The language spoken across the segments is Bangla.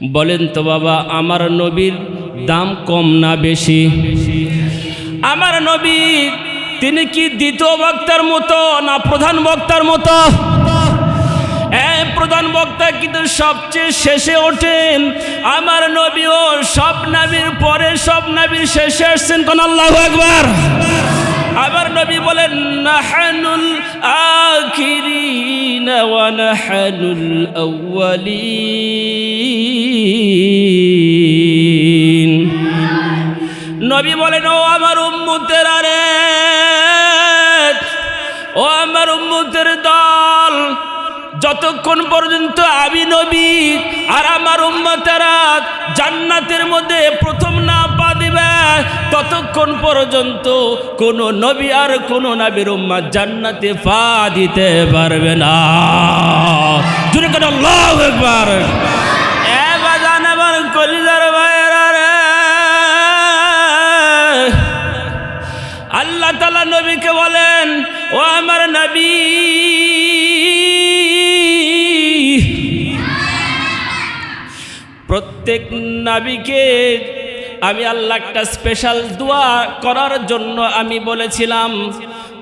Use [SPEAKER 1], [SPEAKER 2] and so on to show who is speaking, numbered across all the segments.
[SPEAKER 1] বলেন তো বাবা, আমার নবীর দাম কম না বেশি? আমার নবী তিনি কি দ্বিতীয় বক্তার মতো না প্রধান বক্তার মতো? প্রধান বক্তা কিন্তু সবচেয়ে শেষে ওঠেন। আমার নবীও সব নবীর পরে সব নবীর শেষে আসছেন। কোন আল্লাহু আকবার। আমার নবী বলেন, নাহানুল আখিরিন ওয়া নাহানুল আউয়ালিন। নবী বলেন, ও আমার উম্মতেরা রে, ও আমার উম্মতের দল, যতক্ষণ পর্যন্ত আমি নবী আর আমার উম্মতেরা জান্নাতের মধ্যে প্রথম না পা দিবে, ততক্ষণ পর্যন্ত কোন নবী আর কোন নবীর উম্মত জান্নাতে পা দিতে পারবে না। জোরে করে আল্লাহু আকবার। এ বাজান আমার কলিজার ভাইয়েরা রে, আল্লাহ তাআলা নবীকে বলেন, ও আমার নবী, প্রত্যেক নবীকে আমি আল্লাহ একটা স্পেশাল দোয়া করার জন্য আমি বলেছিলাম।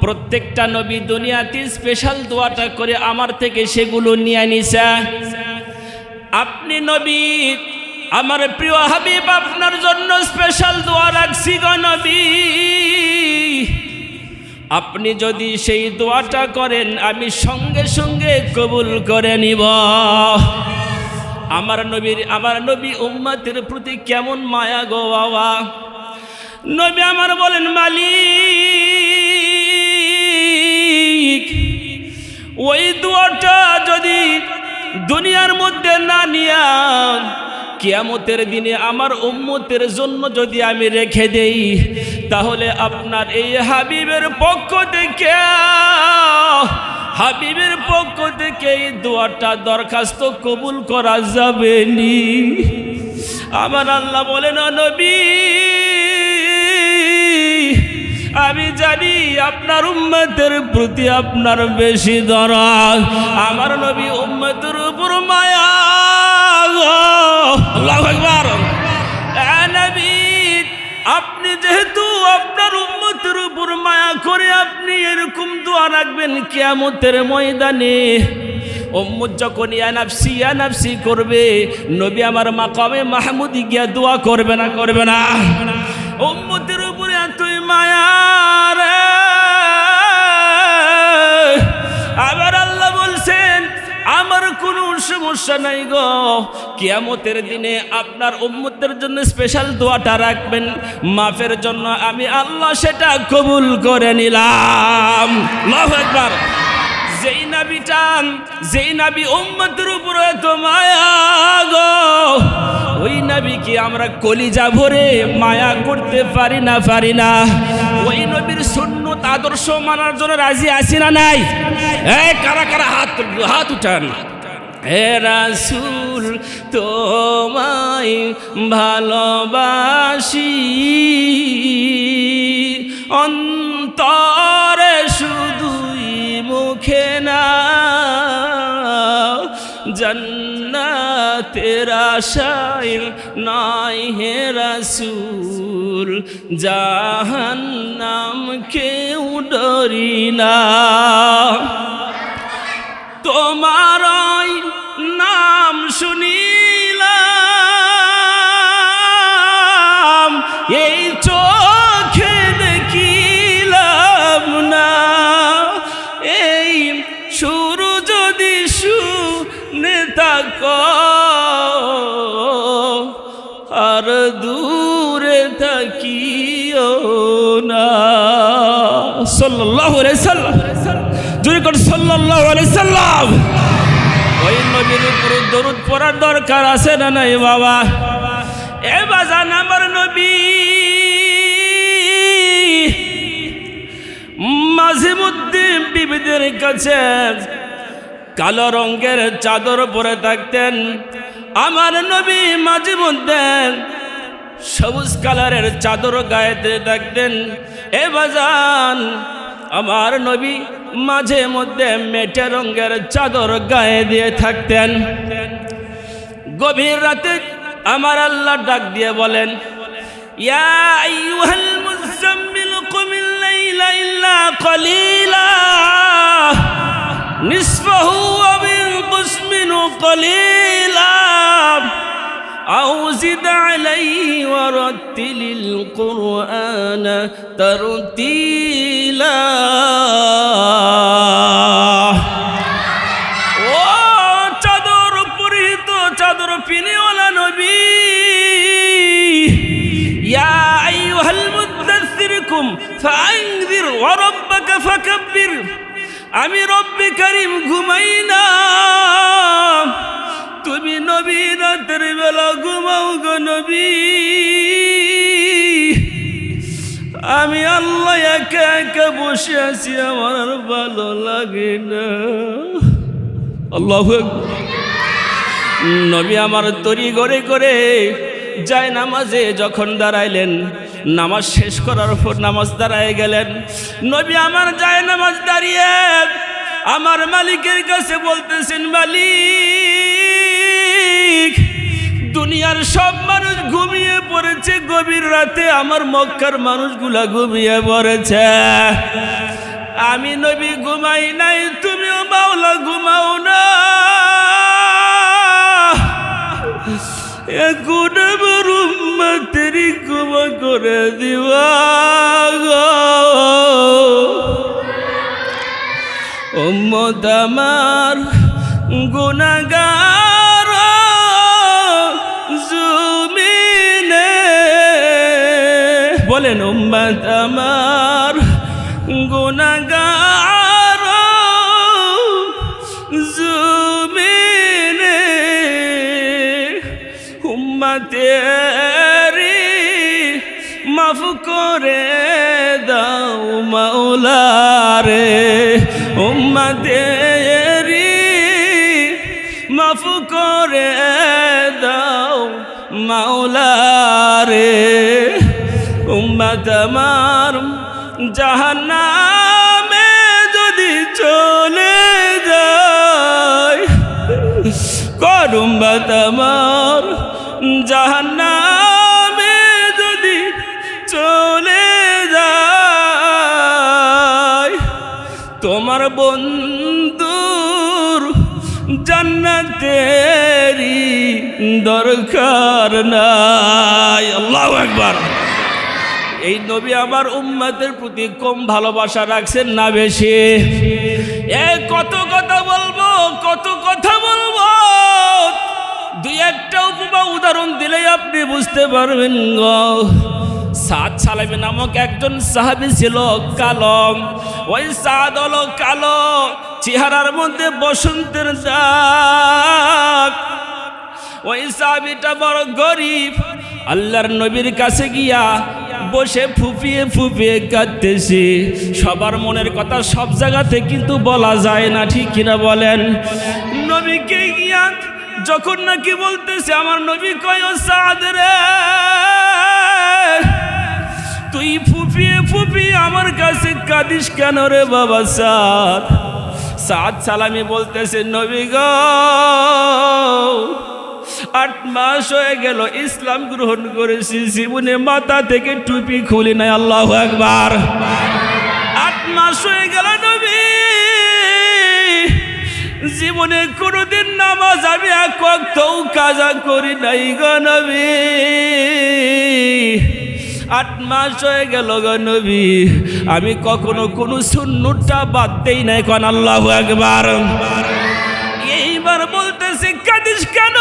[SPEAKER 1] প্রত্যেকটা নবী দুনিয়াতে স্পেশাল দোয়াটা করে আমার থেকে সেগুলো নিয়ে নিছে। আপনি নবী, আমার প্রিয় হাবিব, আপনার জন্য স্পেশাল দোয়া রাখছি গো নবী। আপনি যদি সেই দোয়াটা করেন আমি সঙ্গে সঙ্গে কবুল করে নিব। আমার নবী উম্মতের প্রতি কেমন মায়া গো বাবা। নবী আমার বলেন, মালিক, ওই দোয়াটা যদি দুনিয়ার মধ্যে না নিয়া কিয়ামতের দিনে আমার উম্মতের জন্য যদি আমি রেখে দেই, তাহলে আপনার এই হাবিবের পক্ষ থেকে এই দোয়াটা দরখাস্ত কবুল করা যাবে নি। আমার আল্লাহ বলেন, নবী, আমি জানি আপনার উম্মতের প্রতি আপনার বেশি দরদ। আমার নবী উম্মতের উপর মায়া। আল্লাহু আকবার। নবী, আপনি যেহেতু আপনার উম্মতের উপর মায়া করে আপনি এরকম দোয়া রাখবেন কিয়ামতের ময়দানে, উম্মত যখন ইয়া নাফসি করবে, নবী আমার মাকামে মাহমুদি গিয়া দোয়া করবে না? করবে না? উম্মতের উপরে এতই মায়া রে। আবার আল্লাহ বলছেন, আমার কোনো সমস্যা নাই গো, কিয়ামতের দিনে আপনার উম্মতের জন্য স্পেশাল দোয়াটা রাখবেন মাফের জন্য, আমি আল্লাহ সেটা কবুল করে নিলাম। আল্লাহু আকবার। যেই নবী উম্মতের উপরে এত মায়া গো, ওই নবীকে আমরা কলিজা ভরে মায়া করতে পারি না? ওই নবীর সুন্নত আদর্শ মানার জন্য রাজি আছি না নাই? কারা কারা হাত উঠান। হে রাসূল, তোমায় ভালোবাসি, অন্তরে শুধুই মুখে না, জান্নাতের আশায় নাই হে রাসূল, জাহান্নাম কেউ ডরি না। তোমার নাম শুনিলাম, এই চোখে দেখিলাম না, এই সুর যদি শুনে থাকো আর দূরে থাকিও না। সাল্লাল্লাহু আলাইহি সাল্লাম। জোরে করে সাল্লাল্লাহু আলাইহি সাল্লাম। ওই নবীর উপর দরুদ পড়ার দরকার আছে না নাই বাবা? এ বাজান, আমার নবী মাঝে মধ্যে বিবিদের কাছে কালো রঙের চাদর পরে থাকতেন। আমার নবী মাঝে মধ্যে সবুজ কালারের চাদর গায়েতে থাকতেন। এ বাজান, আমার নবী মাঝে মধ্যে মেটে রঙের চাদর গায়ে দিয়ে থাকতেন। গভীর রাতে আমার আল্লাহ ডাক দিয়ে বলেন, ইয়া আইয়ুহাল মুযাম্মিল কুমিল লাইলা ইল্লা কলিলা নিসফাহু আও ইনকুস মিনহু কলিলা আও জিদ আলাইহি ওয়া রাত্তিলিল কুরআনা তারতিলা। ও চাদর পরিহিত, চাদর পিনেওয়ালা নবী, ইয়া আইয়ুহাল মুদাসসির কুম ফাআনযির ওয়া রাব্বাকা ফাকাব্বির। আমি রব্বে কারীম ঘুমাই না, তুমি নবী রাতের বেলা ঘুমাও গো নবী। আমি আল্লাহ একা একা বসে আছি, আমার আর ভালো লাগে না। আল্লাহু আকবার। নবী আমার তরি করে করে যায় নামাজে যখন দাঁড়াইলেন, নামাজ শেষ করার পর নামাজ দাঁড়ায় গেলেন। নবী আমার যায় নামাজ দাঁড়িয়ে আমার মালিকের কাছে বলতেছেন, মালিক দুনিয়ার সব মানুষ ঘুমিয়ে পড়েছে, গভীর রাতে আমার মক্কার মানুষগুলা ঘুমিয়ে পড়েছে, আমি নবী ঘুমাই নাই, তুমিও মাওলা ঘুমাও না। এখন আমার উম্মতেরই ক্ষমা করে দিবা গো। উম্মত আমার গুনাহগার জমিনে, বলেন উম্মত আমার গুনাহগার জমিনে, উম্মতেরি মাফ করে দাও মাওলা রে, উম্মতেরি মাফ করে দাও মাওলা রে। উম্মত আমার জাহান্নামে যদি চলে যায়, কোন উম্মত আমার জাহান্নামে যদি চলে যায়, তোমার বন্ধুর জান্নাতেরই দরকার নাই। আল্লাহু আকবার। এই নবী আমার উম্মতের প্রতি কম ভালোবাসা রাখছেন না বেশি? কত কথা বলবো, কত কথা বলবো, দুই একটা উপমা উদাহরণ দিলেই আপনি বুঝতে পারবেন গো। সাদ সালামি নামক একজন সাহাবী ছিল কালো। ওই সাদ হলো কালো, চেহারার মধ্যে বসন্তের দাগ। ওই সাহাবীটা বড় গরিব, আল্লাহর নবীর কাছে গিয়া বসে ফুপিয়ে ফুপিয়ে কাঁদতেছি। সবার মনের কথা সব জায়গাতে কিন্তু বলা যায় না, ঠিক কিনা বলেন? নবীকে গিয়া যখন নাকি বলতেছে, আমার নবী কয়, ও সাদ রে, তুই ফুপিয়ে ফুপিয়ে আমার কাছে কাঁদিস কেন রে বাবা সাদ? সাদ সালামি বলতেছে, নবী গো, 8 মাস হয়ে গেল ইসলাম গ্রহণ করেছি, জীবনে মাথা থেকে টুপি খুলি নাই। আল্লাহু আকবার। 8 মাস হয়ে গেল নবী, জীবনে কোনোদিন নামাজ আমি এক ওয়াক্তও কাজা করি নাই গো নবী। 8 মাস হয়ে গেল গো নবী, আমি কখনো কোনো সুন্নতটা বাদ দেই নাই। কোন আল্লাহু আকবার। এইবার বলতেছে, কাঁদিস কেন?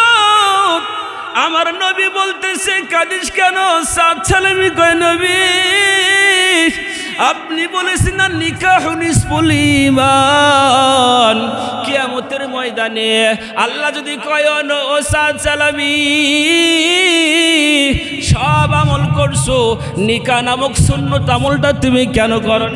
[SPEAKER 1] আমার নবী বলতেছে, কাঁদিস কেন? সাদ সালামি কয়, নবী আপনি বলেছেন না নিকাহু নিসফুল ঈমান, কিয়ামতের ময়দানে আল্লাহ যদি কয়, ও সাদ সালামি সব আমল করছো, নিকাহ নামক সুন্নত আমলটা তুমি কেন করো?